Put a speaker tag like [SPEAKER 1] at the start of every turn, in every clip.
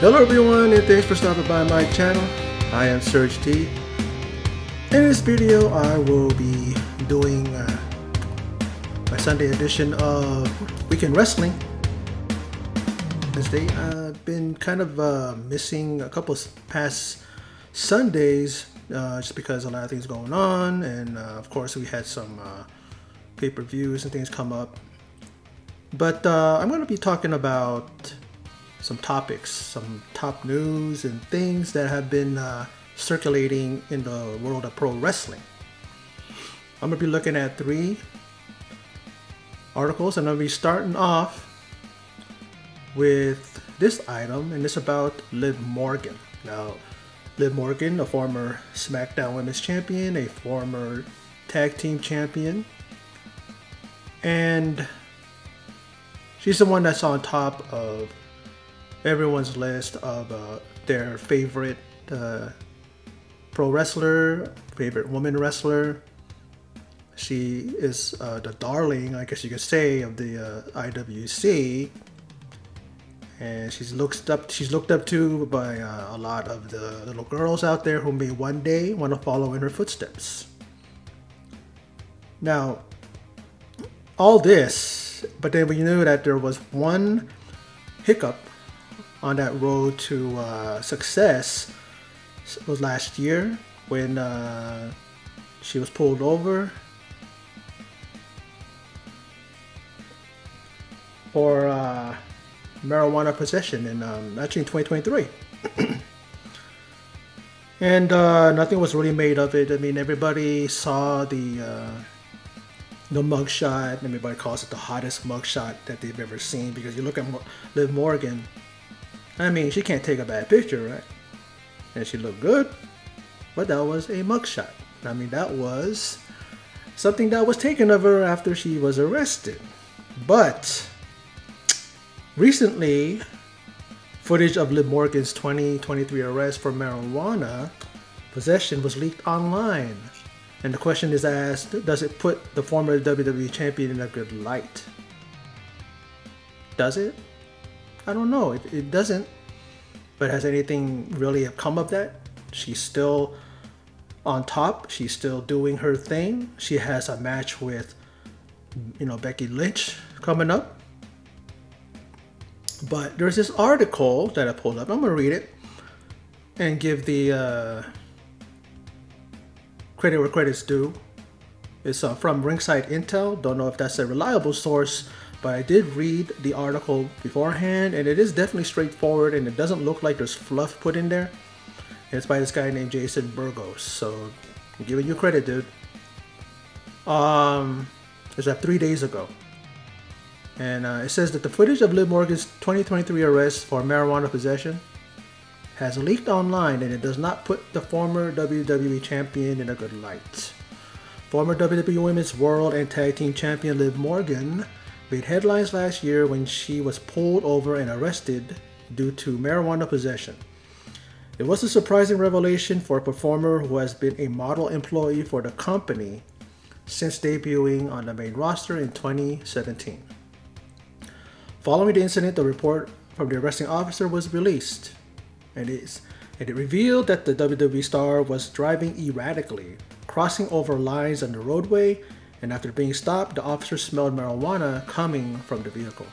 [SPEAKER 1] Hello everyone, and thanks for stopping by my channel. I am Serge T. In this video I will be doing my Sunday edition of Weekend Wrestling. This day I've been kind of missing a couple of past Sundays just because a lot of things going on, and of course we had some pay-per-views and things come up. But I'm going to be talking about some topics, some top news and things that have been circulating in the world of pro wrestling. I'm going to be looking at 3 articles, and I'm going to be starting off with this item, and it's about Liv Morgan. Now, Liv Morgan, a former SmackDown Women's Champion, a former Tag Team Champion, and she's the one that's on top of everyone's list of their favorite pro wrestler, favorite woman wrestler. She is the darling, I guess you could say, of the IWC, and she's looked up to by a lot of the little girls out there who may one day want to follow in her footsteps. Now, all this, but then we knew that there was one hiccup on that road to success. It was last year when she was pulled over for marijuana possession in actually in 2023. And nothing was really made of it. I mean, everybody saw the mugshot. Everybody calls it the hottest mugshot that they've ever seen, because you look at Liv Morgan, I mean, she can't take a bad picture, right? And she looked good, but that was a mugshot. I mean, that was something that was taken of her after she was arrested. But recently, footage of Liv Morgan's 2023 arrest for marijuana possession was leaked online. And the question is asked, does it put the former WWE champion in a good light? Does it? I don't know. It doesn't. But has anything really come of that? She's still on top. She's still doing her thing. She has a match with, Becky Lynch coming up. But there's this article that I pulled up. I'm going to read it and give the credit where credit's due. It's from Ringside Intel. Don't know if that's a reliable source, but I did read the article beforehand, and it is definitely straightforward, and it doesn't look like there's fluff put in there. And it's by this guy named Jason Burgos, so I'm giving you credit, dude. It's like 3 days ago. And it says that the footage of Liv Morgan's 2023 arrest for marijuana possession has leaked online, and it does not put the former WWE champion in a good light. Former WWE Women's World and Tag Team Champion Liv Morgan made headlines last year when she was pulled over and arrested due to marijuana possession. It was a surprising revelation for a performer who has been a model employee for the company since debuting on the main roster in 2017. Following the incident, the report from the arresting officer was released, and it revealed that the WWE star was driving erratically, crossing over lines on the roadway, and after being stopped, the officer smelled marijuana coming from the vehicle.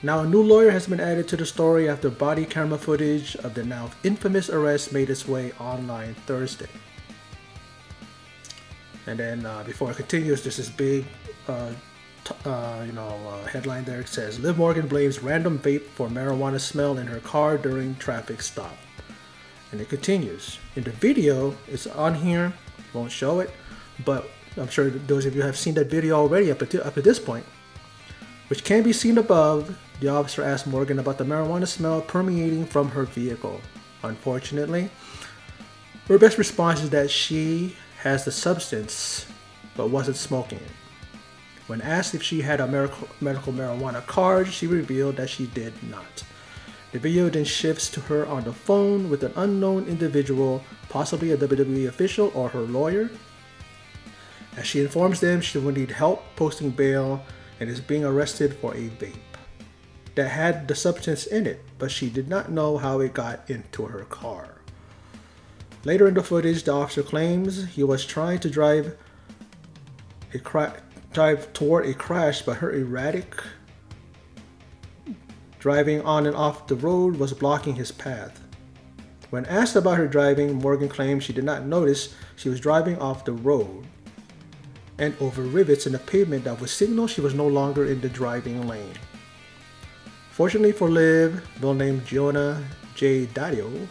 [SPEAKER 1] Now, a new lawyer has been added to the story after body camera footage of the now infamous arrest made its way online Thursday. And then before it continues, there's this big headline there. It says, Liv Morgan blames random vape for marijuana smell in her car during traffic stop. And it continues. In the video, it's on here, won't show it, but I'm sure those of you have seen that video already up at this point, which can be seen above. The officer asked Morgan about the marijuana smell permeating from her vehicle. Unfortunately, her best response is that she has the substance but wasn't smoking it. When asked if she had a medical marijuana card, she revealed that she did not. The video then shifts to her on the phone with an unknown individual, possibly a WWE official or her lawyer. As she informs them she will need help posting bail and is being arrested for a vape. that had the substance in it, but she did not know how it got into her car. Later in the footage, the officer claims he was trying to drive toward a crash, but her erratic driving on and off the road was blocking his path. When asked about her driving, Morgan claimed she did not notice she was driving off the road and over rivets in the pavement that would signal she was no longer in the driving lane. Fortunately for Liv, a man named Jonah J. Daddio,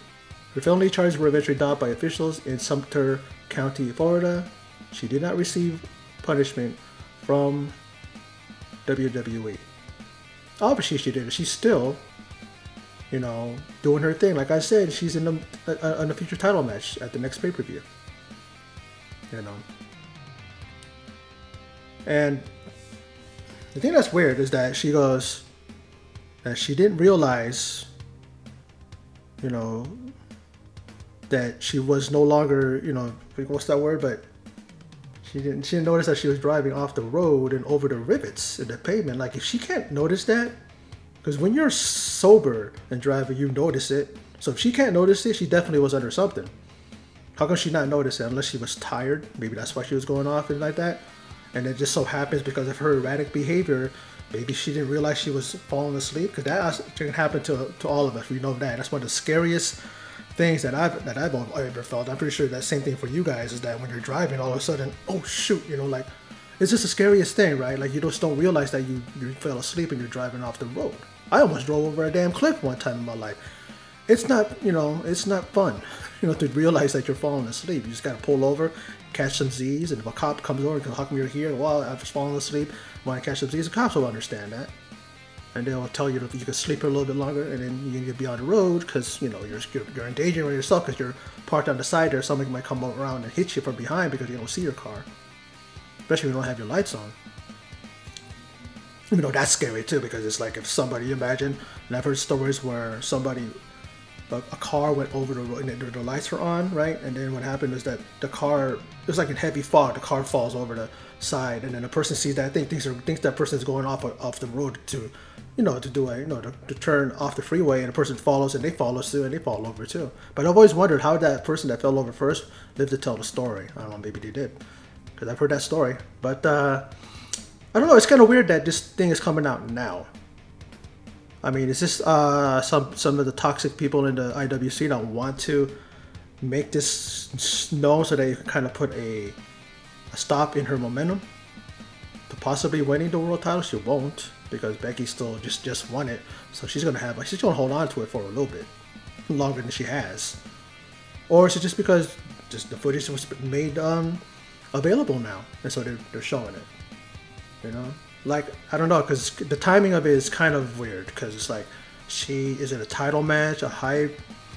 [SPEAKER 1] her felony charges were eventually dropped by officials in Sumter County, Florida. She did not receive punishment from WWE. Obviously she did. She's still, you know, doing her thing. Like I said, she's in a future title match at the next pay-per-view. You know. And the thing that's weird is that she goes that she didn't realize, you know, that she was no longer, you know, what's that word? But she didn't notice that she was driving off the road and over the rivets in the pavement. Like, if she can't notice that, because when you're sober and driving, you notice it. So if she can't notice it, she definitely was under something. How come she not notice it? Unless she was tired. Maybe that's why she was going off and like that. And it just so happens because of her erratic behavior, maybe she didn't realize she was falling asleep. Because that can happen to all of us. We know that. That's one of the scariest things that I've ever felt. I'm pretty sure that same thing for you guys is that when you're driving, all of a sudden, oh shoot, you know, like, it's just the scariest thing, right? Like, you just don't realize that you fell asleep and you're driving off the road. I almost drove over a damn cliff one time in my life. It's not, you know, it's not fun, you know, to realize that you're falling asleep. You just gotta pull over, catch some Z's, and if a cop comes over and goes, how come you're here? Well, I've just fallen asleep, want to catch some Z's. The cops will understand that. And they'll tell you that you can sleep here a little bit longer, and then you can be on the road because, you know, you're endangering yourself because you're parked on the side there. Somebody might come around and hit you from behind because you don't see your car, especially when you don't have your lights on. You know, that's scary too, because it's like if somebody, imagine, and I've heard stories where a car went over the road and the lights were on, right? And then what happened is that the car, it was like in heavy fog, the car falls over the side, and then the person sees that thing, thinks that person is going off the road to, you know, to do a, you know, to turn off the freeway, and the person follows and they follow suit and they fall over too. But I've always wondered how that person that fell over first lived to tell the story. I don't know, maybe they did, because I've heard that story. But I don't know, it's kind of weird that this thing is coming out now. I mean, is this some of the toxic people in the IWC don't want to make this known so they can kind of put a stop in her momentum to possibly winning the world title? She won't, because Becky still just won it, so she's gonna hold on to it for a little bit longer than she has. Or is it just because the footage was made available now, and so they're showing it? You know, like, I don't know, because the timing of it is kind of weird, because it's like she is in a title match, a high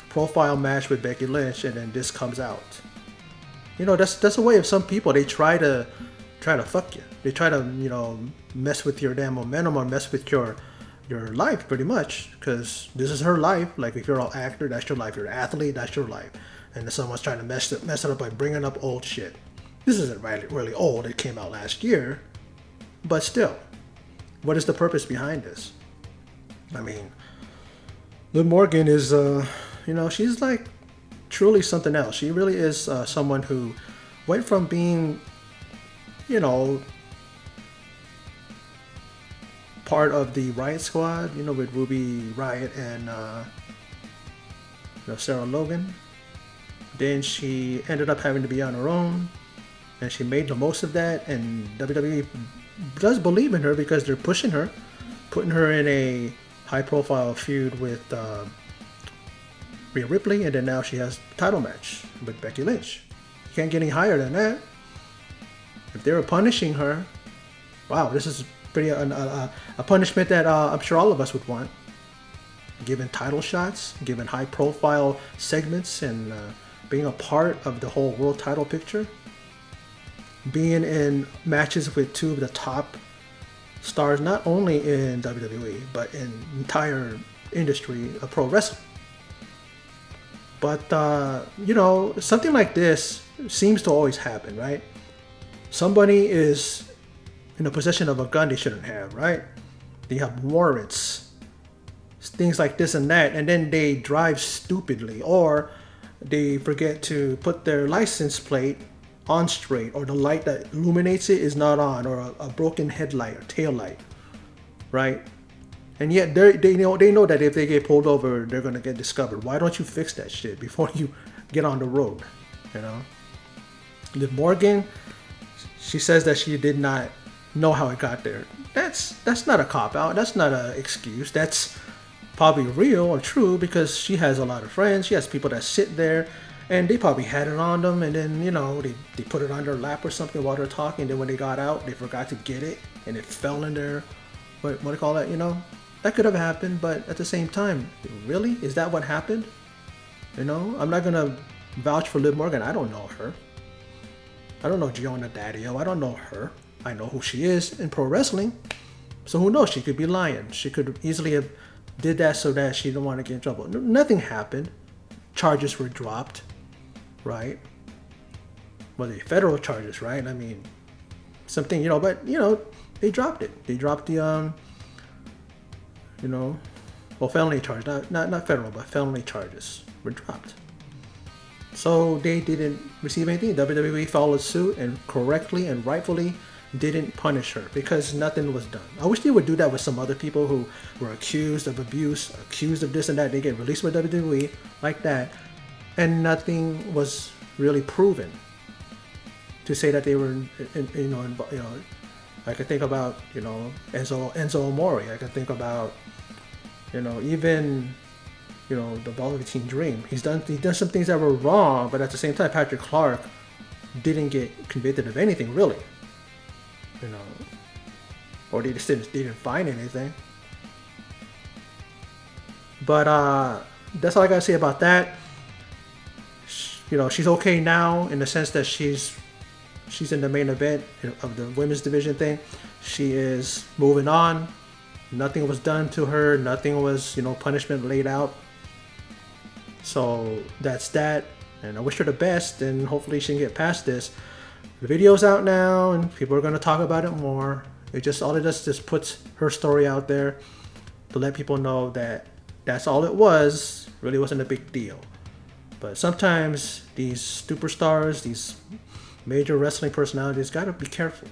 [SPEAKER 1] profile match with Becky Lynch, and then this comes out. You know, that's a way of some people. They try to fuck you. They try to, you know, mess with your damn momentum or mess with your life, pretty much, because this is her life. Like, if you're an actor, that's your life. You're an athlete, that's your life. And then someone's trying to mess it up by bringing up old shit. This isn't really old. It came out last year. But still, what is the purpose behind this? I mean, Liv Morgan is, you know, she's like truly something else. She really is someone who went from being, you know, part of the Riot Squad, you know, with Ruby Riot and you know, Sarah Logan. Then she ended up having to be on her own, and she made the most of that. And WWE does believe in her because they're pushing her, putting her in a high-profile feud with Rhea Ripley, and then now she has a title match with Becky Lynch. You can't get any higher than that. If they were punishing her, wow, this is pretty a punishment that I'm sure all of us would want. Given title shots, given high-profile segments, and being a part of the whole world title picture. Being in matches with two of the top stars, not only in WWE, but in entire industry of pro wrestling. But, you know, something like this seems to always happen, right? Somebody is in a possession of a gun they shouldn't have, right? They have warrants things like this and that, and then they drive stupidly, or they forget to put their license plate on straight, or the light that illuminates it is not on, or a broken headlight or tail light, right? And yet they know that if they get pulled over, they're gonna get discovered. Why don't you fix that shit before you get on the road? You know, Liv Morgan, she says that she did not know how it got there. That's not a cop out. That's not an excuse. That's probably real or true, because she has a lot of friends. She has people that sit there, and they probably had it on them, and then, you know, they put it on their lap or something while they're talking. Then when they got out, they forgot to get it, and it fell in their, what do you call that? You know, that could have happened. But at the same time, really, is that what happened? You know, I'm not gonna vouch for Liv Morgan. I don't know her. I don't know Gianna Daddio. I don't know her. I know who she is in pro wrestling. So who knows? She could be lying. She could easily have did that so that she didn't want to get in trouble. Nothing happened. Charges were dropped, right? Well, the federal charges, right? I mean, something, you know, but, you know, they dropped it. They dropped the, you know, well, felony charges, not federal, but felony charges were dropped. So they didn't receive anything. WWE followed suit and correctly and rightfully didn't punish her because nothing was done. I wish they would do that with some other people who were accused of abuse, accused of this and that. They get released by WWE like that, and nothing was really proven to say that they were, you know, I could think about, you know, Enzo Amore. I could think about, you know, even, you know, the Velveteen Dream. He's done some things that were wrong, but at the same time, Patrick Clark didn't get convicted of anything really. You know, or they didn't find anything. But that's all I gotta say about that. You know, she's okay now in the sense that she's in the main event of the women's division thing. She is moving on. Nothing was done to her. Nothing was, you know, punishment laid out. So that's that. And I wish her the best, and hopefully she can get past this. The video's out now, and people are going to talk about it more. All it does just puts her story out there to let people know that that's all it was. Really wasn't a big deal. But sometimes these superstars, these major wrestling personalities, gotta be careful.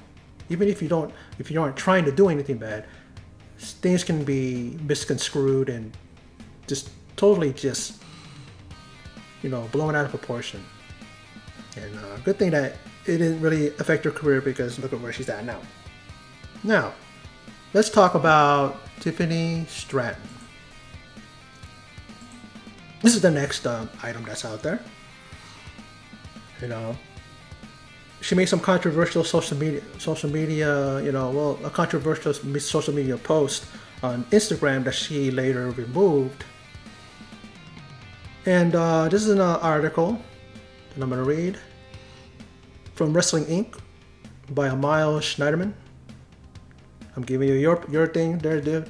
[SPEAKER 1] Even if you aren't trying to do anything bad, things can be misconstrued and just totally just, you know, blown out of proportion. And good thing that it didn't really affect her career, because look at where she's at now. Now, let's talk about Tiffany Stratton. This is the next item that's out there. You know, she made some controversial social media, you know, well, a controversial social media post on Instagram that she later removed. And this is an article that I'm going to read from Wrestling Inc. by Miles Schneiderman. I'm giving you your thing there, dude.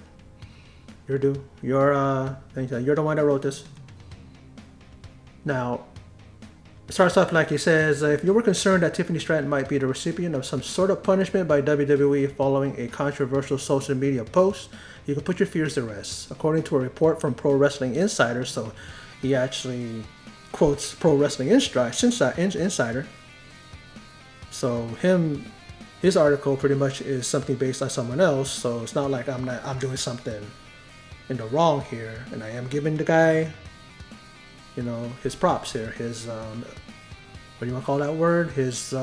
[SPEAKER 1] You're the one that wrote this. Now, it starts off like he says, if you were concerned that Tiffany Stratton might be the recipient of some sort of punishment by WWE following a controversial social media post, you can put your fears to rest. According to a report from Pro Wrestling Insider, so he actually quotes Pro Wrestling Insider. So his article pretty much is something based on someone else. So it's not like I'm doing something in the wrong here, and I am giving the guy, you know, his props here. His what do you want to call that word? His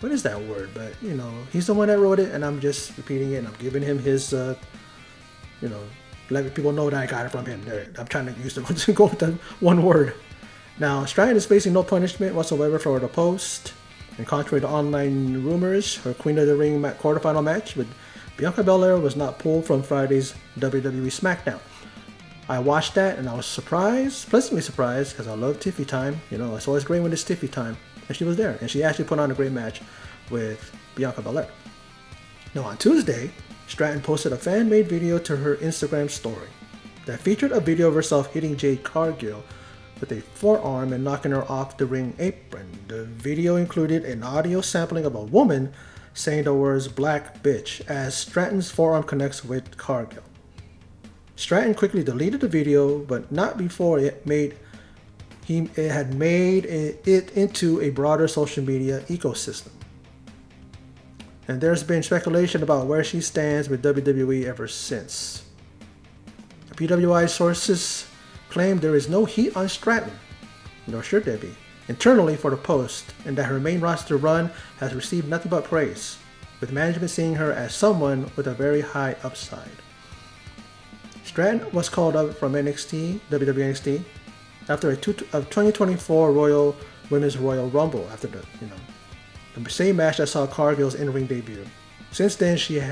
[SPEAKER 1] what is that word? But you know, he's the one that wrote it, and I'm just repeating it. And I'm giving him his you know, letting people know that I got it from him. I'm trying to use to go with the one word. Now, Stratton is facing no punishment whatsoever for the post. And contrary to online rumors, her Queen of the Ring quarterfinal match with Bianca Belair was not pulled from Friday's WWE SmackDown. I watched that and I was surprised, pleasantly surprised, because I love Tiffy time. You know, it's always great when it's Tiffy time. And she was there. And she actually put on a great match with Bianca Belair. Now, on Tuesday, Stratton posted a fan-made video to her Instagram story that featured a video of herself hitting Jade Cargill with a forearm and knocking her off the ring apron. The video included an audio sampling of a woman saying the words "black bitch" as Stratton's forearm connects with Cargill. Stratton quickly deleted the video, but not before it had made it into a broader social media ecosystem. And there's been speculation about where she stands with WWE ever since. PWI sources claim there is no heat on Stratton, nor should there be, internally for the post, and that her main roster run has received nothing but praise, with management seeing her as someone with a very high upside. Stratton was called up from WWE NXT, after a 2024 Women's Royal Rumble, after the same match that saw Cargill's in-ring debut. Since then, she's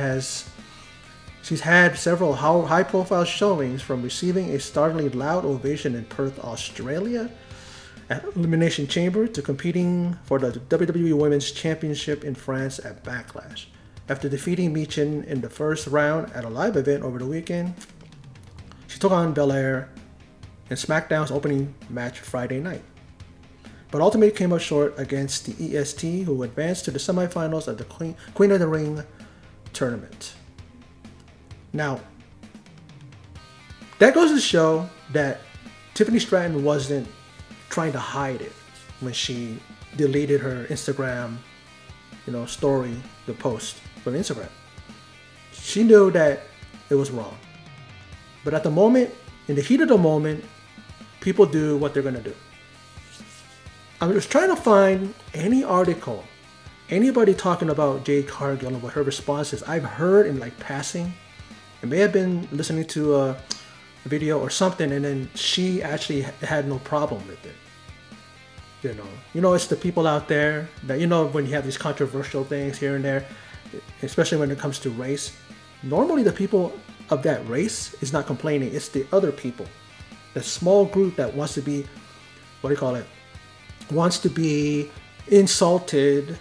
[SPEAKER 1] had several high-profile showings, from receiving a startlingly loud ovation in Perth, Australia, at Elimination Chamber, to competing for the WWE Women's Championship in France at Backlash. After defeating Michin in the first round at a live event over the weekend, she took on Belair in SmackDown's opening match Friday night, but ultimately came up short against the EST, who advanced to the semifinals of the Queen of the Ring tournament. Now, that goes to show that Tiffany Stratton wasn't trying to hide it when she deleted her Instagram, story, the post from Instagram. She knew that it was wrong. But at the moment, in the heat of the moment, people do what they're gonna do. I was trying to find any article, anybody talking about Jade Cargill and what her response is. I've heard in passing. I may have been listening to a video or something, and then she actually had no problem with it. It's the people out there that, when you have these controversial things here and there, especially when it comes to race, normally the people of that race is not complaining. It's the other people, the small group that wants to be, wants to be insulted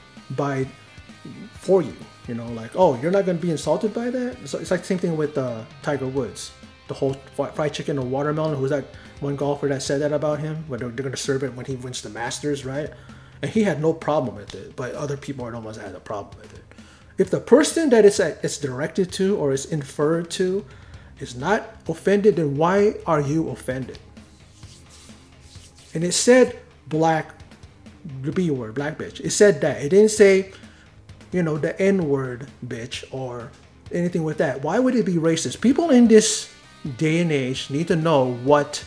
[SPEAKER 1] for you. Oh, you're not going to be insulted by that? So it's like the same thing with Tiger Woods. The whole fried chicken or watermelon. Who's that one golfer that said that about him? Where they're going to serve it when he wins the Masters, right? And he had no problem with it, but other people are the ones that had a problem with it. If the person that it's directed to or is inferred to is not offended, then why are you offended? And it said the B word, black bitch. It said that. It didn't say, the N-word bitch or anything with that. Why would it be racist? People in this day and age need to know what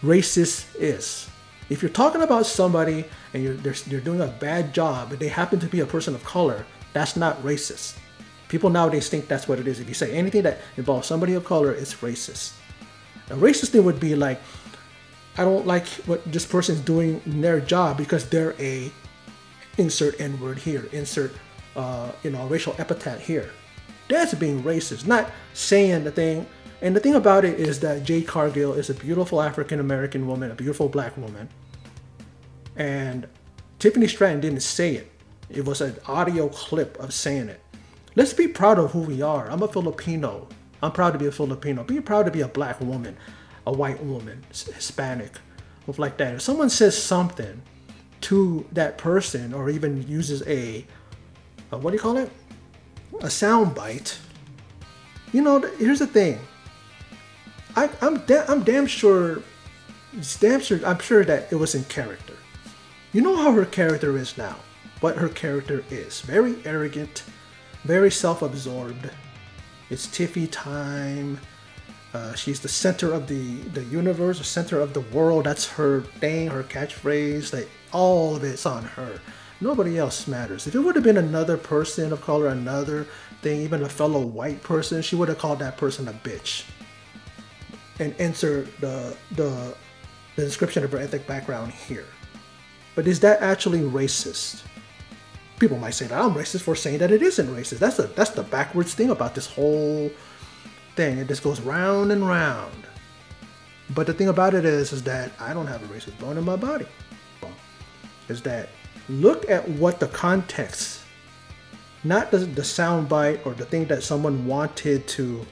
[SPEAKER 1] racist is. If you're talking about somebody and you're doing a bad job, but they happen to be a person of color, that's not racist. People nowadays think that's what it is. If you say anything that involves somebody of color, it's racist. A racist thing would be like, I don't like what this person's doing in their job because they're a insert N-word here, insert racial epithet here. That's being racist, not saying the thing. And the thing about it is that Jade Cargill is a beautiful African-American woman, a beautiful black woman. And Tiffany Stratton didn't say it. It was an audio clip of saying it. Let's be proud of who we are. I'm a Filipino. I'm proud to be a Filipino. Be proud to be a black woman, a white woman, Hispanic, stuff like that. If someone says something to that person or even uses a sound bite, here's the thing. I'm sure that it was in character. You know how her character is now. What her character is. Very arrogant, very self-absorbed. It's Tiffy time. She's the center of the universe, the center of the world. That's her thing, her catchphrase. Like, all of it's on her. Nobody else matters. If it would have been another person of color, another thing, even a fellow white person, she would have called that person a bitch. And insert the description of her ethnic background here. But is that actually racist? People might say that I'm racist for saying that it isn't racist. That's the backwards thing about this whole thing. It just goes round and round. But the thing about it is that I don't have a racist bone in my body. Is that look at what the context, not the soundbite or the thing that someone wanted to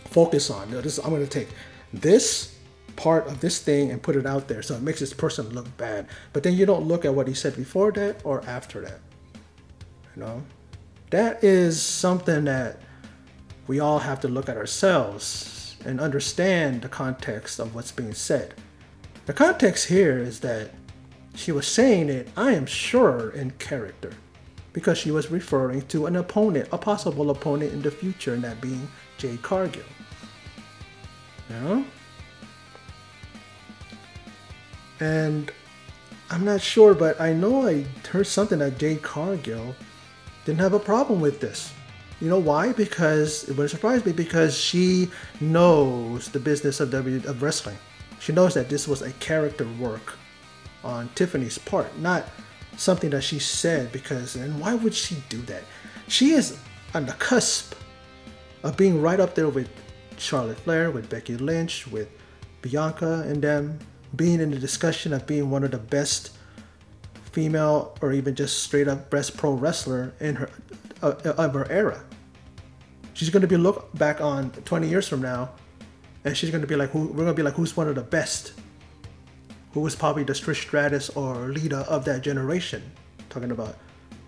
[SPEAKER 1] focus on. I'm going to take this part of this thing and put it out there so it makes this person look bad. But then you don't look at what he said before that or after that. That is something that we all have to look at ourselves. and understand the context of what's being said. The context here is that she was saying it, I am sure, in character, because she was referring to an opponent, a possible opponent in the future, and that being Jade Cargill. You know? And I'm not sure, but I know I heard something that Jade Cargill didn't have a problem with this. You know why? Because it would surprise me, because she knows the business of wrestling. She knows that this was a character work on Tiffany's part, not something that she said because, and why would she do that? She is on the cusp of being right up there with Charlotte Flair, with Becky Lynch, with Bianca and them, being in the discussion of being one of the best female or even just straight up best pro wrestler in her of her era. She's going to be look back on 20 years from now, and she's going to be like, we're going to be like, who's one of the best? Who was probably the Trish Stratus or Lita of that generation? Talking about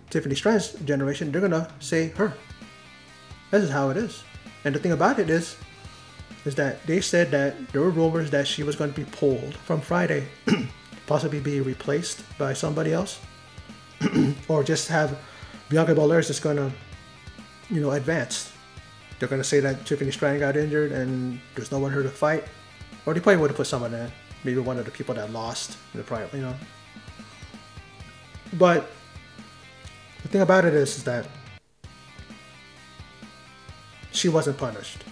[SPEAKER 1] Tiffany Stratton's generation, they're going to say her. This is how it is. And the thing about it is that they said that there were rumors that she was going to be pulled from Friday, possibly be replaced by somebody else, or just have Bianca Belair is just going to, advance. They're going to say that Tiffany Stratton got injured and there's no one here to fight. Or they probably would have put someone in. Maybe one of the people that lost in the prior, But the thing about it is that she wasn't punished.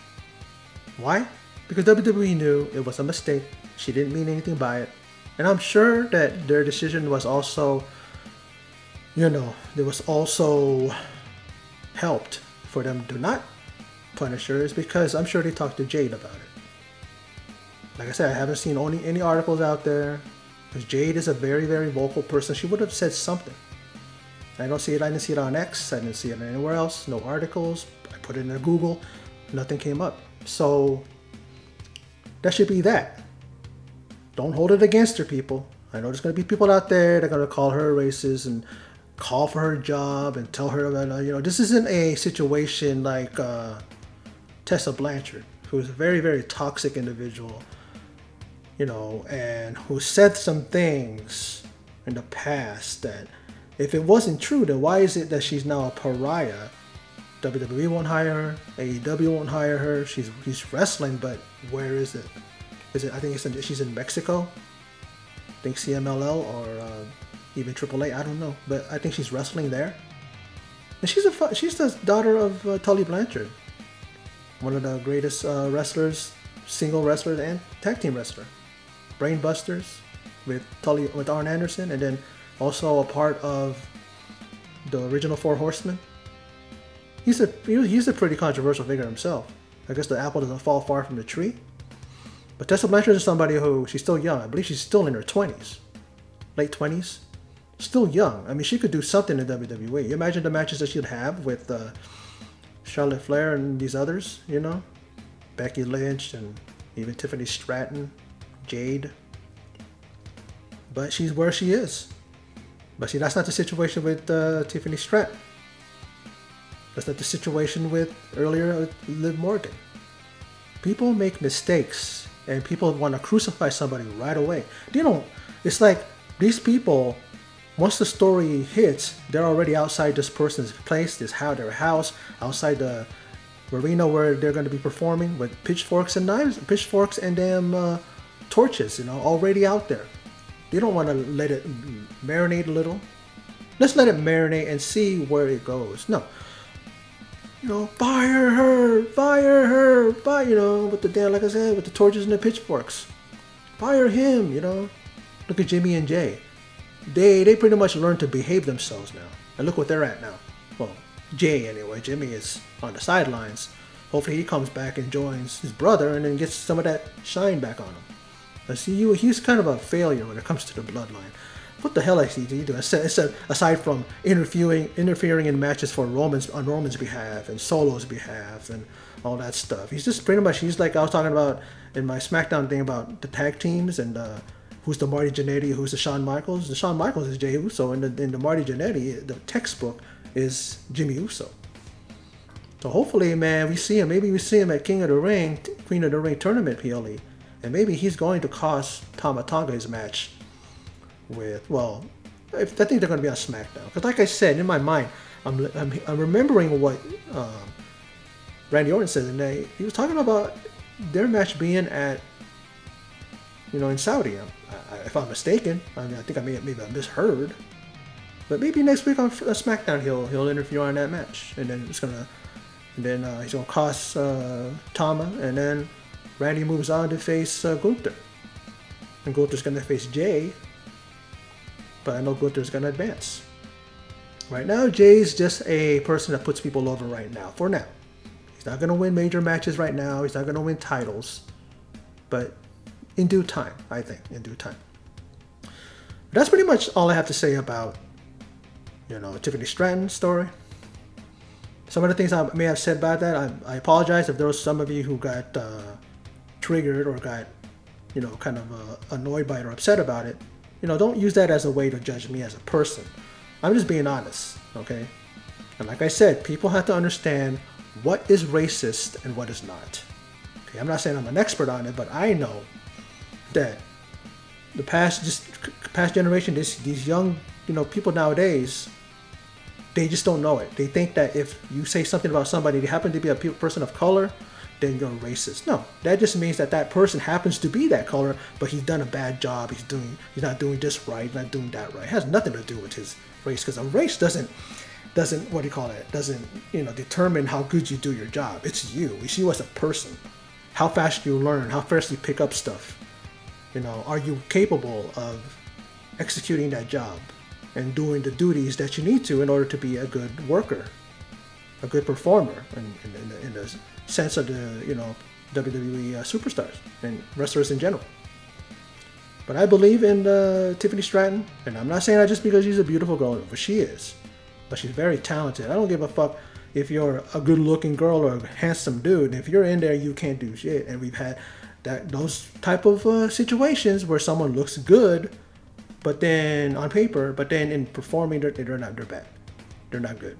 [SPEAKER 1] Why? Because WWE knew it was a mistake. She didn't mean anything by it. And I'm sure that their decision was also, there was also helped for them to not punish her, is because I'm sure they talked to Jade about it. Like I said, I haven't seen any articles out there, because Jade is a very, very vocal person. She would have said something. I didn't see it on X. I didn't see it anywhere else. No articles. I put it in Google. Nothing came up. So that should be that. Don't hold it against her, people. I know there's going to be people out there that are going to call her racist and call for her job and tell her about, this isn't a situation like Tessa Blanchard, who's a very, very toxic individual, and who said some things in the past that if it wasn't true, then why is it that she's now a pariah? WWE won't hire her, AEW won't hire her. She's wrestling, but where is it? I think she's in Mexico. I think CMLL or even AAA. I don't know, but I think she's wrestling there. And she's the daughter of Tully Blanchard, one of the greatest wrestlers, single wrestlers and tag team wrestler. Brainbusters with Arn Anderson, and then also a part of the original Four Horsemen. He's a pretty controversial figure himself. I guess the apple doesn't fall far from the tree. But Tessa Blanchard is somebody who, she's still young. I believe she's still in her 20s. Late 20s. Still young. I mean, she could do something in WWE. You imagine the matches that she'd have with Charlotte Flair and these others, Becky Lynch and even Tiffany Stratton, Jade. But she's where she is. But see, that's not the situation with Tiffany Stratton. That's not the situation with Liv Morgan. People make mistakes and people want to crucify somebody right away. It's like these people, once the story hits, they're already outside this person's place, their house, outside the arena where they're going to be performing with pitchforks and knives, pitchforks and damn torches, already out there. They don't want to let it marinate a little. Let's let it marinate and see where it goes. No. Fire her, with the damn, like I said, with the torches and the pitchforks. Fire him, Look at Jimmy and Jay. They pretty much learned to behave themselves now. And look what they're at now. Well, Jay anyway. Jimmy is on the sidelines. Hopefully he comes back and joins his brother and then gets some of that shine back on him. I see he's kind of a failure when it comes to the bloodline. What the hell is he doing? Aside from interfering in matches on Roman's behalf and Solo's behalf and all that stuff. He's just pretty much, he's like I was talking about in my SmackDown thing about the tag teams and who's the Marty Jannetty, who's the Shawn Michaels. The Shawn Michaels is Jey Uso, and in the Marty Jannetty, the textbook is Jimmy Uso. So hopefully, man, we see him. Maybe we see him at King of the Ring, Queen of the Ring tournament PLE. And maybe he's going to cost Tama Tonga his match with, well, I think they're going to be on SmackDown. Because like I said, in my mind, I'm remembering what Randy Orton said. And he was talking about their match being at, in Saudi. If I'm mistaken, I think maybe I misheard. But maybe next week on SmackDown he'll interfere on that match, and then he's gonna cost Tama, and then Randy moves on to face Gunther, and Gunther's gonna face Jay. But I know Gunther's gonna advance. Right now, Jay's just a person that puts people over right now. For now, he's not gonna win major matches right now. He's not gonna win titles, but in due time, I think, in due time. But that's pretty much all I have to say about, Tiffany Stratton's story. Some of the things I may have said about that, I apologize if there was some of you who got triggered or got, kind of annoyed by it or upset about it. Don't use that as a way to judge me as a person. I'm just being honest, okay? And like I said, people have to understand what is racist and what is not. Okay, I'm not saying I'm an expert on it, but I know that the past generation, these young, people nowadays, they just don't know it. They think that if you say something about somebody, they happen to be a person of color, then you're racist. No, that just means that that person happens to be that color, but he's done a bad job. He's not doing this right, he's not doing that right. It has nothing to do with his race, because a race doesn't determine how good you do your job. It's you. It's you as a person. How fast you learn, how fast you pick up stuff. Are you capable of executing that job and doing the duties that you need to in order to be a good worker, a good performer in the sense of the WWE superstars and wrestlers in general. But I believe in Tiffany Stratton, and I'm not saying that just because she's a beautiful girl, but she is. But she's very talented. I don't give a fuck if you're a good-looking girl or a handsome dude. If you're in there, you can't do shit. And we've had those type of situations where someone looks good, but then on paper, but then in performing, they're bad. They're not good.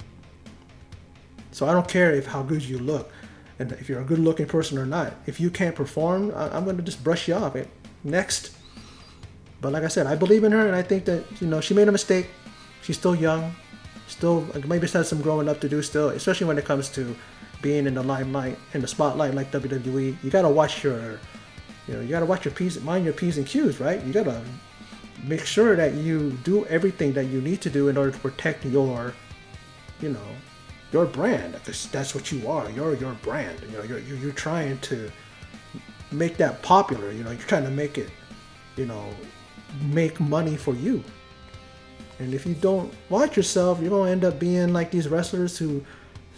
[SPEAKER 1] So I don't care how good you look, and if you're a good-looking person or not. If you can't perform, I'm going to just brush you off. Next. But like I said, I believe in her, and I think that she made a mistake. She's still young, still maybe has some growing up to do still, especially when it comes to being in the limelight, in the spotlight like WWE. You gotta watch your P's, mind your P's and Q's, right? You gotta make sure that you do everything that you need to do in order to protect your brand, because that's what you are. You're your brand. You're trying to make that popular. You're trying to make it, make money for you. And if you don't watch yourself, you're gonna end up being like these wrestlers who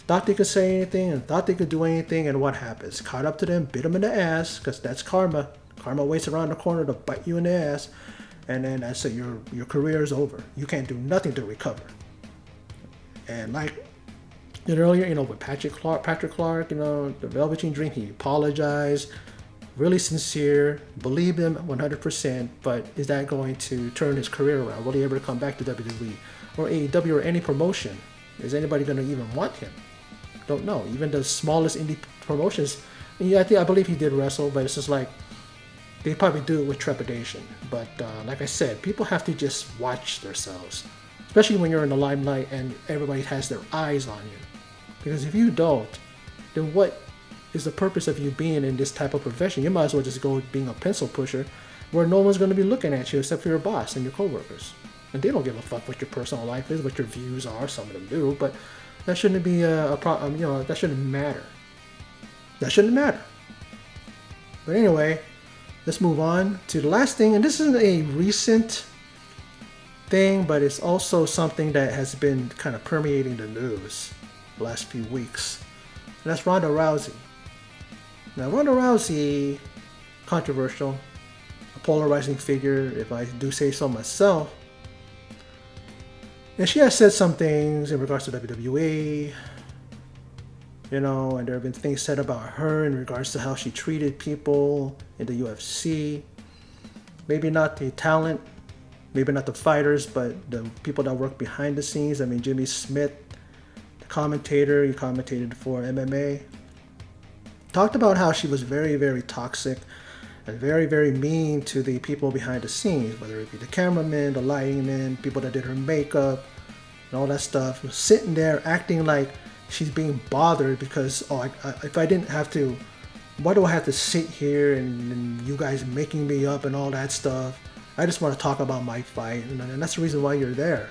[SPEAKER 1] thought they could say anything and thought they could do anything, and what happens? Caught up to them, bit them in the ass, because that's karma. Karma waits around the corner to bite you in the ass, and then that's it. Your career is over. You can't do nothing to recover. And like earlier, with Patrick Clark, the Velveteen Dream, he apologized, really sincere, believed him 100%. But is that going to turn his career around? Will he ever come back to WWE or AEW or any promotion? Is anybody going to even want him? Don't know. Even the smallest indie promotions. And I believe he did wrestle, but it's just like they probably do it with trepidation. But like I said, people have to just watch themselves, especially when you're in the limelight and everybody has their eyes on you. Because if you don't, then what is the purpose of you being in this type of profession? You might as well just go being a pencil pusher, where no one's going to be looking at you except for your boss and your coworkers. And they don't give a fuck what your personal life is, what your views are. Some of them do, but that shouldn't be a problem. That shouldn't matter. That shouldn't matter. But anyway, let's move on to the last thing. And this isn't a recent thing, but it's also something that has been kind of permeating the news the last few weeks. And that's Ronda Rousey. Now, Ronda Rousey, controversial, a polarizing figure, if I do say so myself. And she has said some things in regards to WWE, and there have been things said about her in regards to how she treated people in the UFC. Maybe not the talent, maybe not the fighters, but the people that work behind the scenes. I mean, Jimmy Smith, the commentator. He commentated for MMA. Talked about how she was very, very toxic and very, very mean to the people behind the scenes, whether it be the cameramen, the lighting men, people that did her makeup, and all that stuff. Sitting there acting like she's being bothered because, if I didn't have to, why do I have to sit here and you guys making me up and all that stuff? I just want to talk about my fight, and that's the reason why you're there.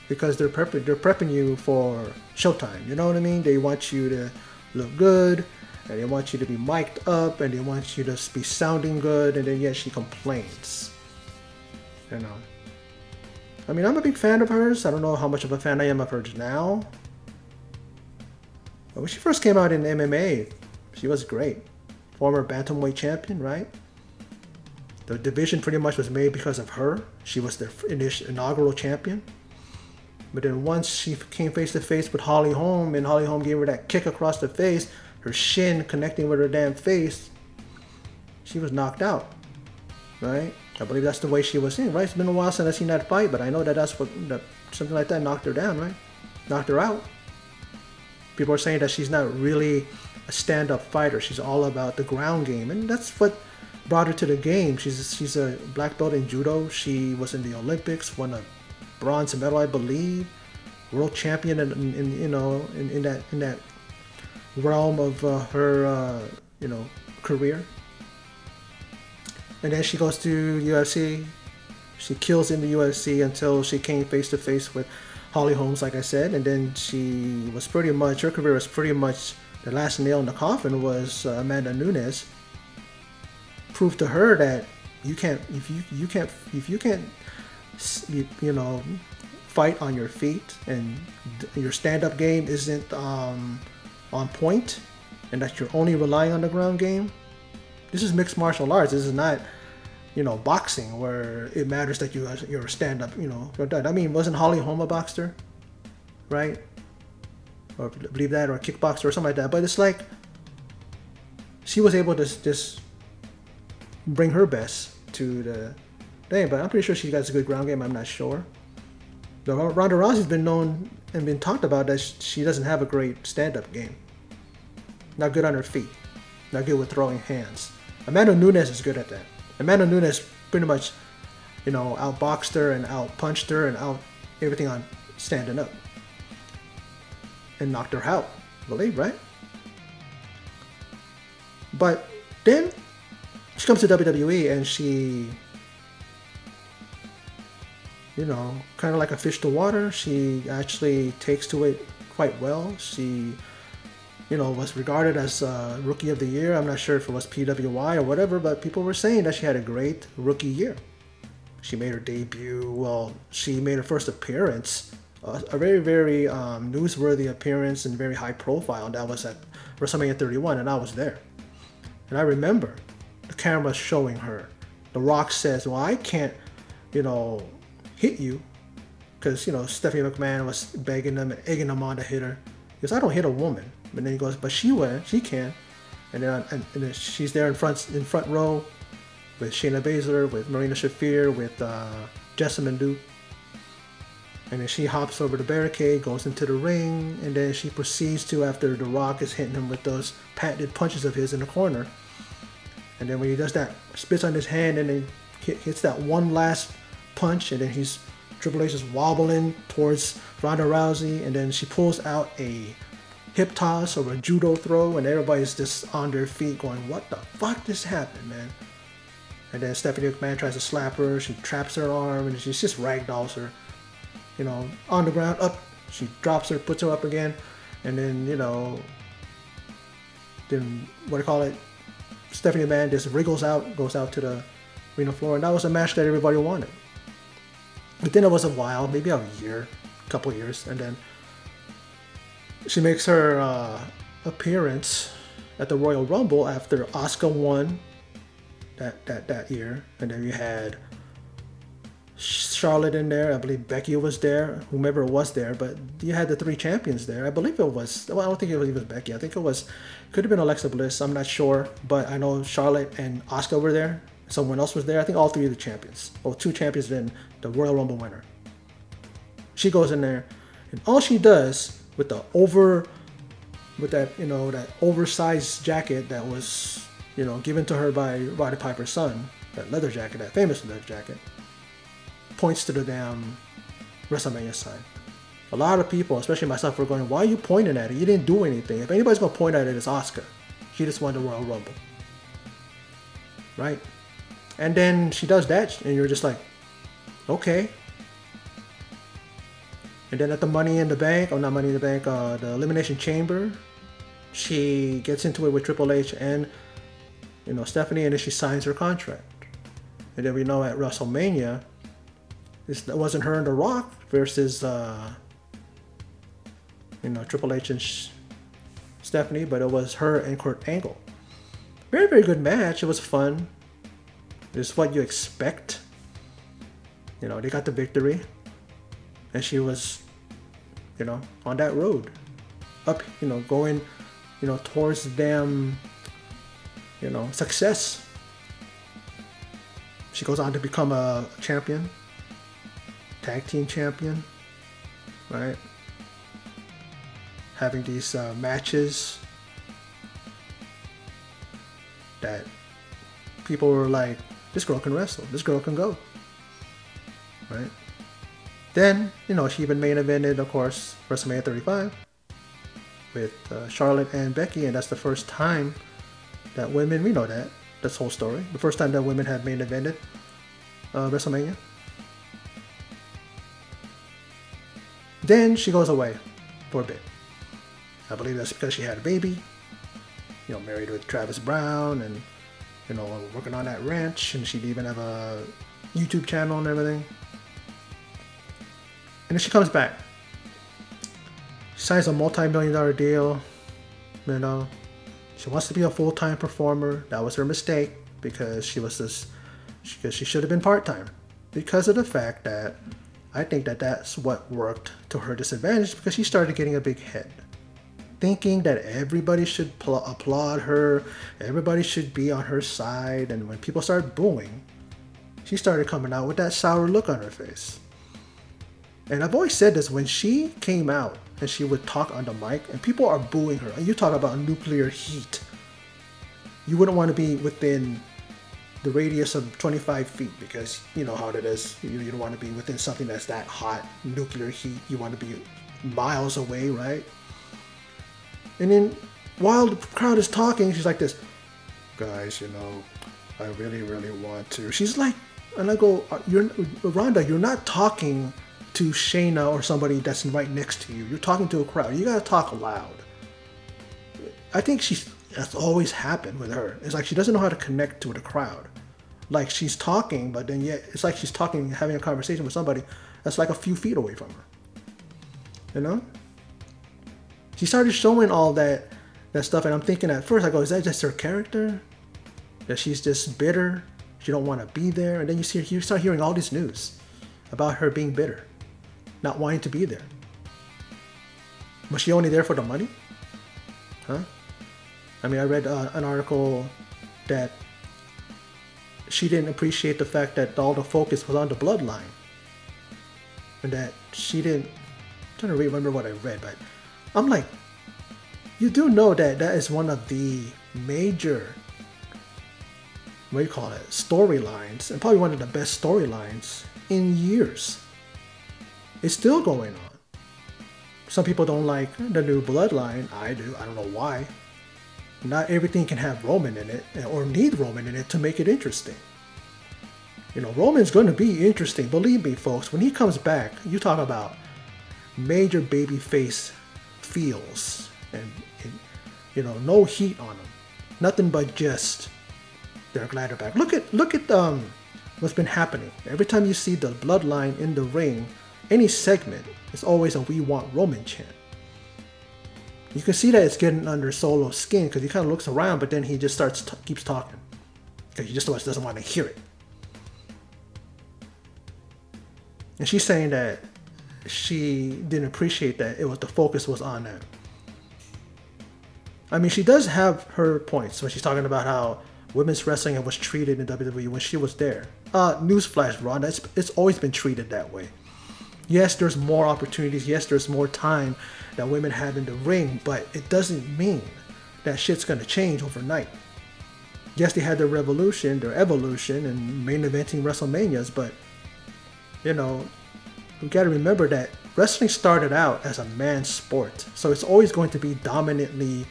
[SPEAKER 1] Because they're prepping you for showtime. You know what I mean? They want you to look good, and they want you to be mic'd up, and they want you to be sounding good, and then yet she complains. You know. I mean, I'm a big fan of hers. I don't know how much of a fan I am of hers now. But when she first came out in MMA, she was great. Former bantamweight champion, right? The division pretty much was made because of her. She was their inaugural champion. But then once she came face to face with Holly Holm, and Holly Holm gave her that kick across the face, her shin connecting with her damn face, she was knocked out, right? I believe that's the way she was in, right? It's been a while since I've seen that fight, but I know that's what something like that knocked her down, right? Knocked her out. People are saying that she's not really a stand-up fighter. She's all about the ground game, and that's what brought her to the game. She's a black belt in judo. She was in the Olympics, won a bronze medal, I believe, world champion in that realm of her career. And then she goes to UFC. She kills in the UFC until she came face to face with Holly Holmes, like I said, and then her career was pretty much, the last nail in the coffin was Amanda Nunes. Proved to her that you can't fight on your feet, and your stand-up game isn't on point, and that you're only relying on the ground game. This is mixed martial arts. This is not, boxing where it matters that you're a stand-up. I mean, wasn't Holly Holm a boxer, right? Or believe that, or a kickboxer or something like that. But it's like she was able to just bring her best to the thing. But I'm pretty sure she got a good ground game. I'm not sure. Ronda Rousey's been known and been talked about that she doesn't have a great stand-up game. Not good on her feet. Not good with throwing hands. Amanda Nunes is good at that. Amanda Nunes pretty much, outboxed her and outpunched her and out everything on standing up. And knocked her out, I believe, right? But then she comes to WWE and she, kind of like a fish to water. She actually takes to it quite well. She, was regarded as Rookie of the Year. I'm not sure if it was PWI or whatever, but people were saying that she had a great rookie year. She made her debut. Well, she made her first appearance, a very, very newsworthy appearance and very high profile. And that was at WrestleMania 31, and I was there. And I remember the camera showing her. The Rock says, well, I can't, hit you. Because, Stephanie McMahon was begging them and egging them on to hit her. He goes, I don't hit a woman. But then he goes, but she can. And then she's there in front row with Shayna Baszler, with Marina Shafir, with Jessamine Duke. And then she hops over the barricade, goes into the ring, and then she proceeds to, after The Rock is hitting him with those patented punches of his in the corner. And then when he does that, spits on his hand and then hits that one last punch, and then Triple H is wobbling towards Ronda Rousey, and then she pulls out a hip toss or a judo throw, and everybody's just on their feet going, what the fuck just happened, man? And then Stephanie McMahon tries to slap her, she traps her arm, and she just ragdolls her, on the ground, up, she drops her, puts her up again, and then, Stephanie McMahon just wriggles out, goes out to the arena floor, and that was a match that everybody wanted. But then it was a while, maybe a year, a couple years, and then she makes her appearance at the Royal Rumble after Asuka won that year, and then you had Charlotte in there. I believe Becky was there, whomever was there, but you had the three champions there. I believe it was, well, I don't think it was even Becky. I think could have been Alexa Bliss. I'm not sure, but I know Charlotte and Asuka were there. Someone else was there. I think all three of the champions, or two champions, then the Royal Rumble winner. She goes in there, and all she does with that that oversized jacket that was given to her by Roddy Piper's son, that leather jacket, that famous leather jacket, points to the damn WrestleMania sign. A lot of people, especially myself, were going, "Why are you pointing at it? You didn't do anything. If anybody's gonna point at it, it's Asuka. She just won the Royal Rumble, right?" And then she does that, and you're just like, okay. And then at the Money in the Bank, not Money in the Bank, the Elimination Chamber, she gets into it with Triple H and Stephanie, and then she signs her contract. And then we know at WrestleMania, it wasn't her and The Rock versus Triple H and Stephanie, but it was her and Kurt Angle. Very, very good match. It was fun. It's what you expect. They got the victory, and she was, on that road, up, going, towards the damn, success. She goes on to become a champion, tag team champion, right? Having these matches that people were like, this girl can wrestle, this girl can go, right? Then, she even main evented, of course, WrestleMania 35 with Charlotte and Becky, and that's the first time that women, we know that's the whole story, the first time that women had main evented WrestleMania. Then she goes away for a bit. I believe that's because she had a baby, married with Travis Brown, and working on that ranch, and she'd even have a YouTube channel and everything. And then she comes back. She signs a multi-million-dollar deal. She wants to be a full-time performer. That was her mistake, because she should have been part-time, because of the fact that I think that's what worked to her disadvantage, because she started getting a big head, thinking that everybody should applaud her, everybody should be on her side, and when people started booing, she started coming out with that sour look on her face. And I've always said this, when she came out and she would talk on the mic and people are booing her, and you talk about nuclear heat, you wouldn't want to be within the radius of 25 feet, because you know how it is. You don't want to be within something that's that hot, nuclear heat. You want to be miles away, right? And then while the crowd is talking, she's like this, "Guys, I really, really want to." She's like, and I go, Ronda, you're not talking to Shayna or somebody that's right next to you. You're talking to a crowd. You gotta talk loud. I think that's always happened with her. It's like she doesn't know how to connect to the crowd. Like she's talking, but then yet it's like she's talking, having a conversation with somebody that's like a few feet away from her. She started showing all that stuff, and I'm thinking at first, I go, is that just her character? That she's just bitter? She don't want to be there? And then you start hearing all this news about her being bitter, not wanting to be there. Was she only there for the money? Huh? I mean, I read an article that she didn't appreciate the fact that all the focus was on the bloodline. And that she didn't, I'm trying to remember what I read, but I'm like, you do know that is one of the major, storylines, and probably one of the best storylines in years. It's still going on. Some people don't like the new bloodline. I do. I don't know why. Not everything can have Roman in it, or need Roman in it to make it interesting. Roman's going to be interesting. Believe me, folks, when he comes back, you talk about major baby face feels, and no heat on him. Nothing but just, they're glad they're back. Look at what's been happening. Every time you see the bloodline in the ring, any segment, it's always a "We want Roman" chant. You can see that it's getting under Solo's skin, because he kind of looks around, but then he just keeps talking, because he just doesn't want to hear it. And she's saying that she didn't appreciate that the focus was on that. I mean, she does have her points when she's talking about how women's wrestling was treated in WWE when she was there. Newsflash, Ronda, it's always been treated that way. Yes, there's more opportunities. Yes, there's more time that women have in the ring, but it doesn't mean that shit's gonna change overnight. Yes, they had their revolution, their evolution, and main eventing WrestleManias, but you know, we got to remember that wrestling started out as a man's sport, so it's always going to be predominantly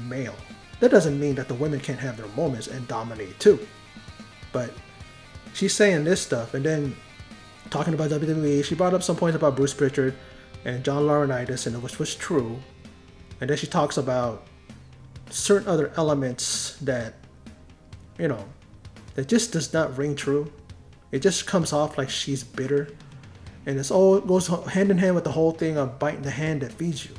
[SPEAKER 1] male. That doesn't mean that the women can't have their moments and dominate too. But she's saying this stuff, and then talking about WWE, she brought up some points about Bruce Pritchard and John Laurinaitis, and which was true. And then she talks about certain other elements that, you know, that just does not ring true. It just comes off like she's bitter. And it goes hand in hand with the whole thing of biting the hand that feeds you.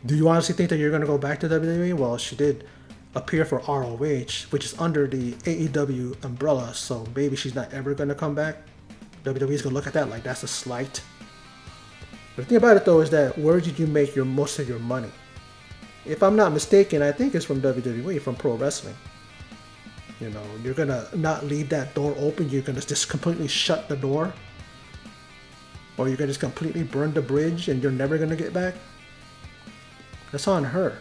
[SPEAKER 1] Do you honestly think that you're going to go back to WWE? Well, she did appear for ROH, which is under the AEW umbrella, so maybe she's not ever going to come back. WWE's going to look at that like that's a slight. But the thing about it, though, is that where did you make most of your money? If I'm not mistaken, I think it's from WWE, from pro wrestling. You know, you're going to not leave that door open. You're going to just completely shut the door. Or you're going to just completely burn the bridge and you're never going to get back. That's on her.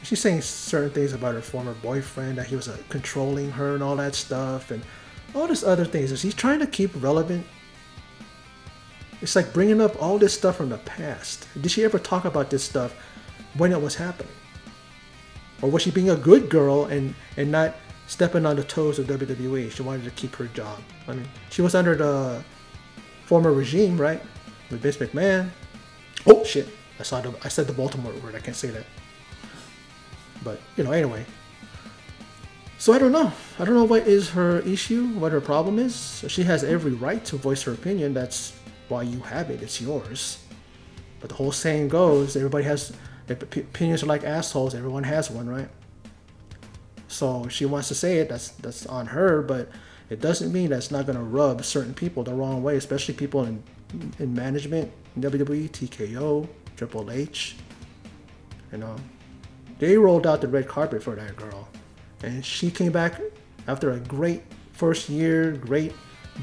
[SPEAKER 1] She's saying certain things about her former boyfriend, that he was controlling her and all that stuff, and all this other things. She's trying to keep relevant. It's like bringing up all this stuff from the past. Did she ever talk about this stuff when it was happening? Or was she being a good girl and not stepping on the toes of WWE? She wanted to keep her job. I mean, she was under the former regime, right? With Vince McMahon. Oh, shit. I said the Baltimore word. I can't say that. But, you know, anyway. So I don't know. I don't know what is her issue, what her problem is. She has every right to voice her opinion. That's why you have it. It's yours. But the whole saying goes, everybody has, opinions are like assholes. Everyone has one, right? So if she wants to say it, that's on her. But it doesn't mean that's not going to rub certain people the wrong way, especially people in management, WWE, TKO, Triple H. You know, they rolled out the red carpet for that girl. And she came back after a great first year, great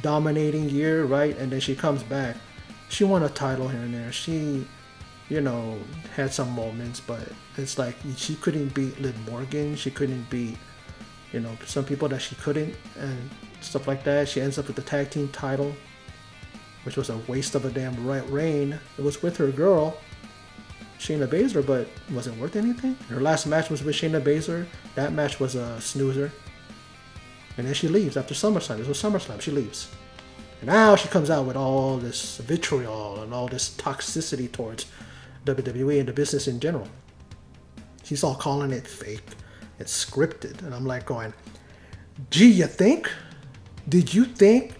[SPEAKER 1] dominating year, right? And then she comes back. She won a title here and there. She, you know, had some moments, but it's like she couldn't beat Liv Morgan. She couldn't beat, you know, some people that she couldn't and stuff like that. She ends up with the tag team title, which was a waste of a damn reign. It was with her girl, Shayna Baszler, but was it worth anything? Her last match was with Shayna Baszler. That match was a snoozer. And then she leaves after SummerSlam. It was SummerSlam. She leaves. And now she comes out with all this vitriol and all this toxicity towards WWE and the business in general. She's all calling it fake. It's scripted. And I'm like going, gee, you think? Did you think?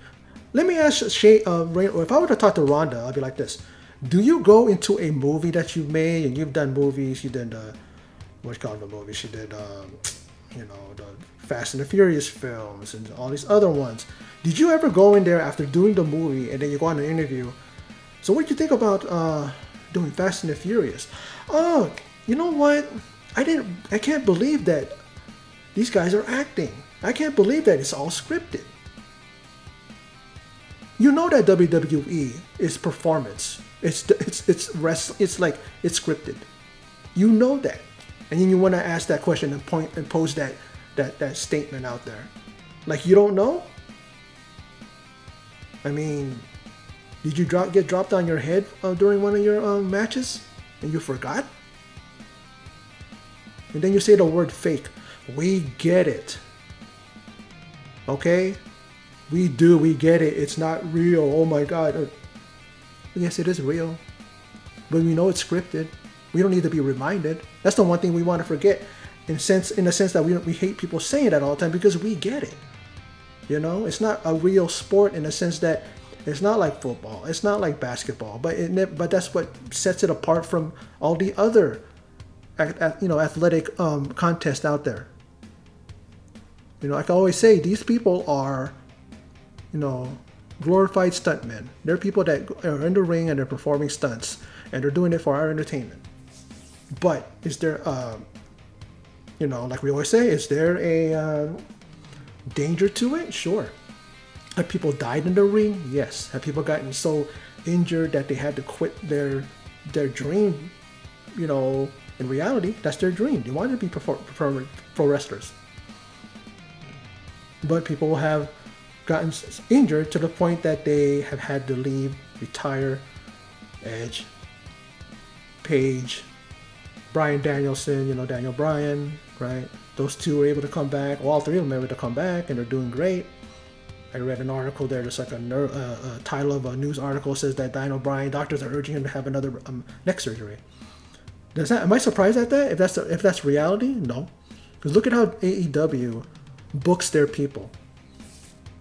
[SPEAKER 1] Let me ask Shay, if I were to talk to Ronda, I'd be like this. Do you go into a movie that you've made, and you've done movies, you did, what's called the movie? She did, you know, the Fast and the Furious films and all these other ones. Did you ever go in there after doing the movie and then you go on an interview? So what do you think about doing Fast and the Furious? Oh, you know what? I can't believe that these guys are acting. I can't believe that it's all scripted. You know that WWE is performance. It's like it's scripted. You know that, and then you want to ask that question and pose that statement out there, like you don't know. I mean, did you get dropped on your head during one of your matches and you forgot? And then you say the word fake. We get it. Okay? We get it. It's not real. Oh my God. Yes, it is real. But we know it's scripted. We don't need to be reminded. That's the one thing we want to forget. In the sense that we hate people saying that all the time, because we get it. You know, it's not a real sport in the sense that it's not like football. It's not like basketball. But that's what sets it apart from all the other, athletic contests out there. You know, like I always say, these people are, you know, glorified stuntmen. They're people that are in the ring and they're performing stunts, and they're doing it for our entertainment. But is there, like we always say, is there a danger to it? Sure. Have people died in the ring? Yes. Have people gotten so injured that they had to quit their dream? You know, in reality, that's their dream. They wanted to be pro wrestlers. But people have gotten injured to the point that they have had to leave, retire. Edge, Paige, Bryan Danielson, you know, Daniel Bryan, right? Those two were able to come back. All three of them were able to come back, and they're doing great. I read an article there, just like a title of a news article says that Daniel Bryan, doctors are urging him to have another neck surgery. Am I surprised at that? If that's reality? No. Because look at how AEW books their people.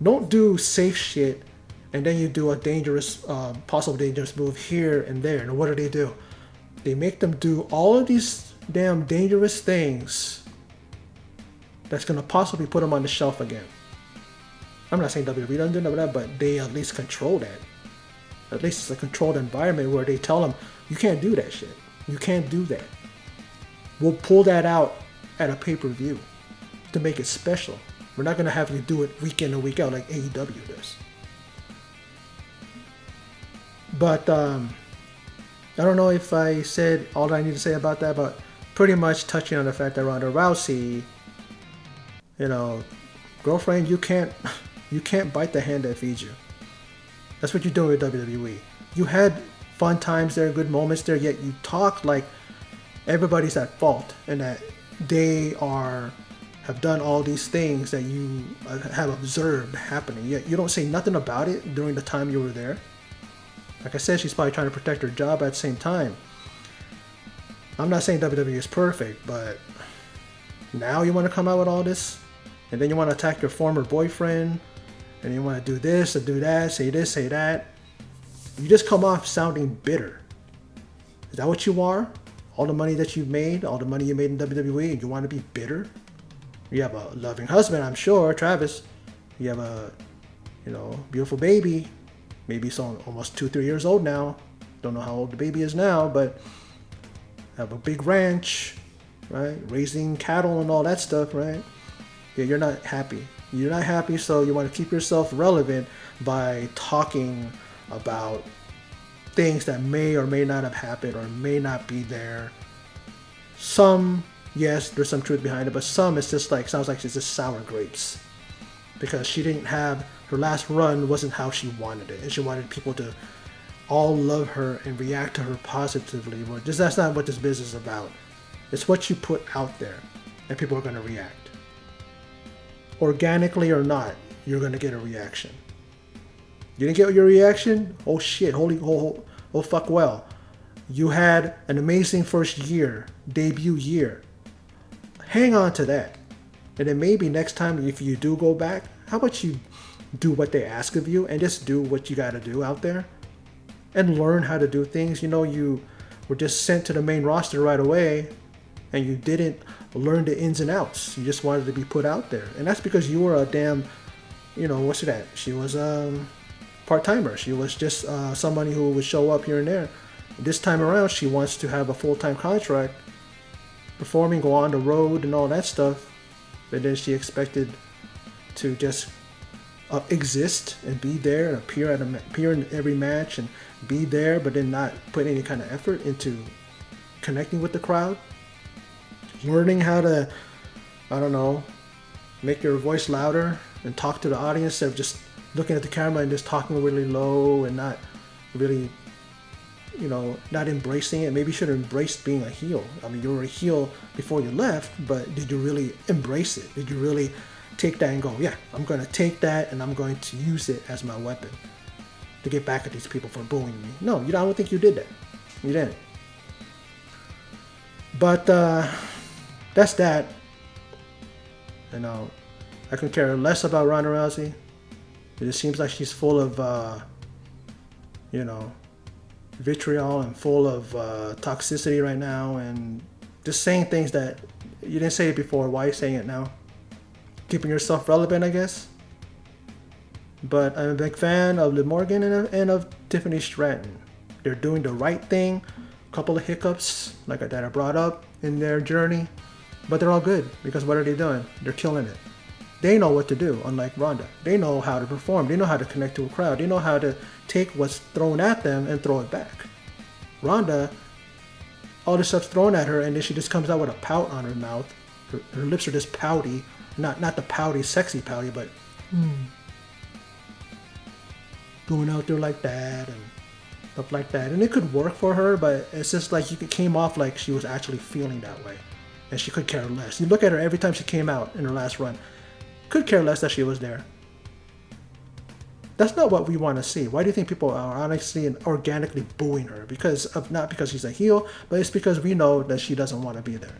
[SPEAKER 1] Don't do safe shit and then you do a dangerous, possible dangerous move here and there. And what do? They make them do all of these damn dangerous things that's going to possibly put them on the shelf again. I'm not saying WWE doesn't do that, but they at least control that. At least it's a controlled environment where they tell them, you can't do that shit. You can't do that. We'll pull that out at a pay-per-view to make it special. We're not going to have you do it week in and week out like AEW does. But I don't know if I said all I need to say about that, but pretty much touching on the fact that Ronda Rousey, you know, girlfriend, you can't bite the hand that feeds you. That's what you're doing with WWE. You had fun times there, good moments there, yet you talk like everybody's at fault and that they have done all these things that you have observed happening. Yet you don't say nothing about it during the time you were there. Like I said, she's probably trying to protect her job at the same time. I'm not saying WWE is perfect, but now you want to come out with all this? And then you want to attack your former boyfriend? And you want to do this and do that, say this, say that? You just come off sounding bitter. Is that what you are? All the money that you've made, all the money you made in WWE, and you want to be bitter? You have a loving husband, I'm sure, Travis. You have a, you know, beautiful baby. Maybe it's almost 2-3 years old now. Don't know how old the baby is now, but have a big ranch, right? Raising cattle and all that stuff, right? Yeah, you're not happy. You're not happy, so you want to keep yourself relevant by talking about things that may or may not have happened or may not be there. Some, yes, there's some truth behind it, but some it's just like, sounds like it's just sour grapes. Because she didn't have, her last run wasn't how she wanted it. And she wanted people to all love her and react to her positively. But that's not what this business is about. It's what you put out there and people are going to react. Organically or not, you're going to get a reaction. You didn't get your reaction? Oh shit, oh fuck well. You had an amazing first year, debut year. Hang on to that. And then maybe next time if you do go back, how about you do what they ask of you and just do what you got to do out there and learn how to do things. You know, you were just sent to the main roster right away and you didn't learn the ins and outs. You just wanted to be put out there. And that's because you were a damn, you know, what's that? She was part-timer. She was just somebody who would show up here and there. This time around, she wants to have a full-time contract, performing, go on the road and all that stuff. But then she expected to just exist and be there and appear in every match and be there, but then not put any kind of effort into connecting with the crowd, learning how to, I don't know, make your voice louder and talk to the audience instead of just looking at the camera and just talking really low and not really, you know, not embracing it. Maybe you should have embraced being a heel. I mean, you were a heel before you left, but did you really embrace it? Did you really take that and go, yeah, I'm going to take that and I'm going to use it as my weapon to get back at these people for booing me? No, I don't think you did that. You didn't. But that's that. You know, I can care less about Ronda Rousey. It just seems like she's full of, you know, vitriol and full of toxicity right now and just saying things that you didn't say it before. Why are you saying it now? Keeping yourself relevant, I guess. But I'm a big fan of Liv Morgan and of Tiffany Stratton. They're doing the right thing. A couple of hiccups, like that I brought up in their journey. But they're all good because what are they doing? They're killing it. They know what to do, unlike Ronda. They know how to perform. They know how to connect to a crowd. They know how to take what's thrown at them and throw it back. Ronda, all this stuff's thrown at her, and then she just comes out with a pout on her mouth. Her lips are just pouty. Not the pouty, sexy pouty, but going out there like that and stuff like that. And it could work for her, but it's just like it came off like she was actually feeling that way. And she could care less. You look at her every time she came out in her last run. Could care less that she was there. That's not what we want to see. Why do you think people are honestly and organically booing her? Not because she's a heel, but it's because we know that she doesn't want to be there.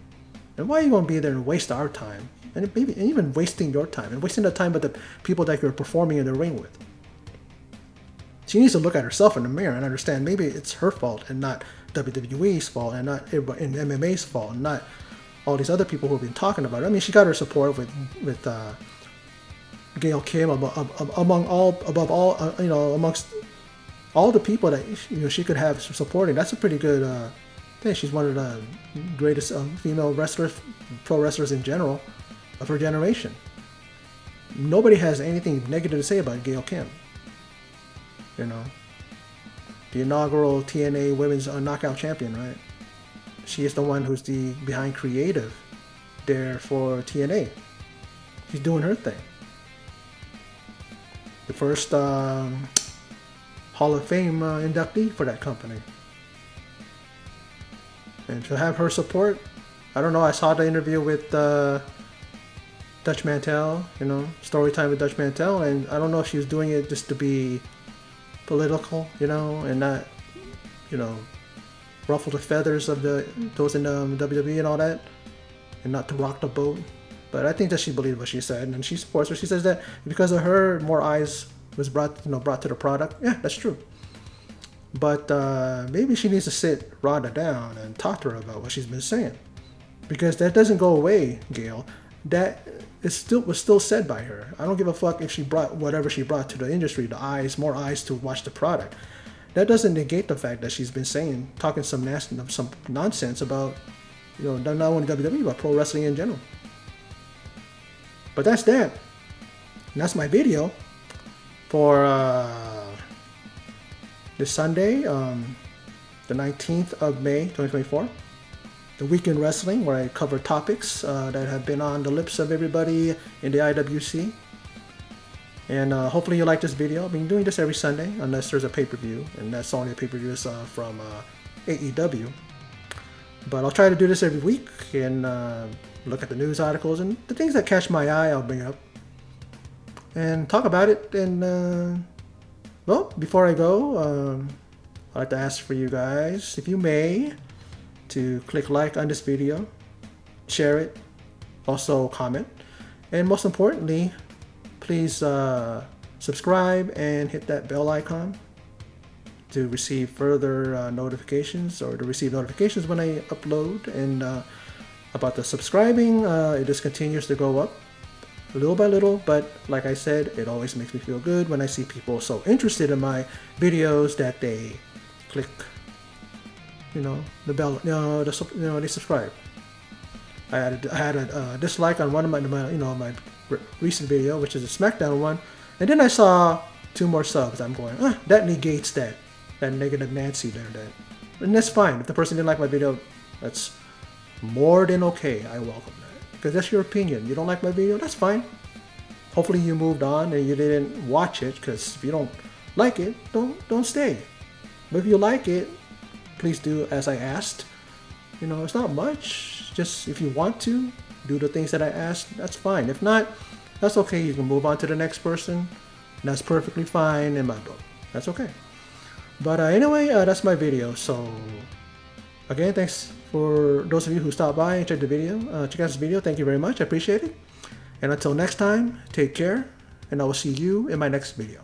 [SPEAKER 1] And why are you going to be there and waste our time? And maybe even wasting your time and wasting the time of the people that you're performing in the ring with. She needs to look at herself in the mirror and understand maybe it's her fault and not WWE's fault and not MMA's fault and not all these other people who have been talking about it. I mean, she got her support with Gail Kim amongst all the people that she could have supporting. That's a pretty good thing. She's one of the greatest female wrestlers, pro wrestlers in general of her generation. Nobody has anything negative to say about Gail Kim. The inaugural TNA Women's Knockout Champion, right? She is the one who's behind creative there for TNA. She's doing her thing. The first Hall of Fame inductee for that company. And to have her support, I don't know, I saw the interview with Dutch Mantel, story time with Dutch Mantel, and I don't know if she was doing it just to be political, and not, ruffle the feathers of those in WWE and all that, and not to rock the boat. But I think that she believed what she said, and she supports her. She says that because of her, more eyes was brought to the product. Yeah, that's true. But maybe she needs to sit Ronda down and talk to her about what she's been saying, because that doesn't go away, Gail. That was still said by her. I don't give a fuck if she brought whatever she brought to the industry, more eyes to watch the product. That doesn't negate the fact that she's been talking some nonsense about, not only WWE, but pro wrestling in general. But that's that. And that's my video for this Sunday, the 19th of May, 2024. The Weekend Wrestling, where I cover topics that have been on the lips of everybody in the IWC. And hopefully you like this video. I've been doing this every Sunday, unless there's a pay-per-view, and that's only a pay-per-view from AEW. But I'll try to do this every week and look at the news articles and the things that catch my eye. I'll bring up and talk about it. And well, before I go, I'd like to ask for you guys, if you may, to click like on this video, share it, also comment, and most importantly, please subscribe and hit that bell icon to receive further notifications, or to receive notifications when I upload. And about the subscribing, it just continues to go up little by little, but like I said, it always makes me feel good when I see people so interested in my videos that they click the bell, they subscribe. I had a dislike on one of my recent video, which is a SmackDown one, and then I saw 2 more subs. I'm going, that negates that negative Nancy there. And that's fine. If the person didn't like my video, that's more than okay. I welcome that, because that's your opinion. You don't like my video, that's fine. Hopefully you moved on and you didn't watch it, because if you don't like it, don't stay. But if you like it, please do as I asked. It's not much. Just if you want to do the things that I asked, that's fine. If not, that's okay. You can move on to the next person. And that's perfectly fine in my book. That's okay. But anyway, that's my video. So again, thanks for those of you who stopped by and checked the video. Check out this video. Thank you very much. I appreciate it. And until next time, take care, and I will see you in my next video.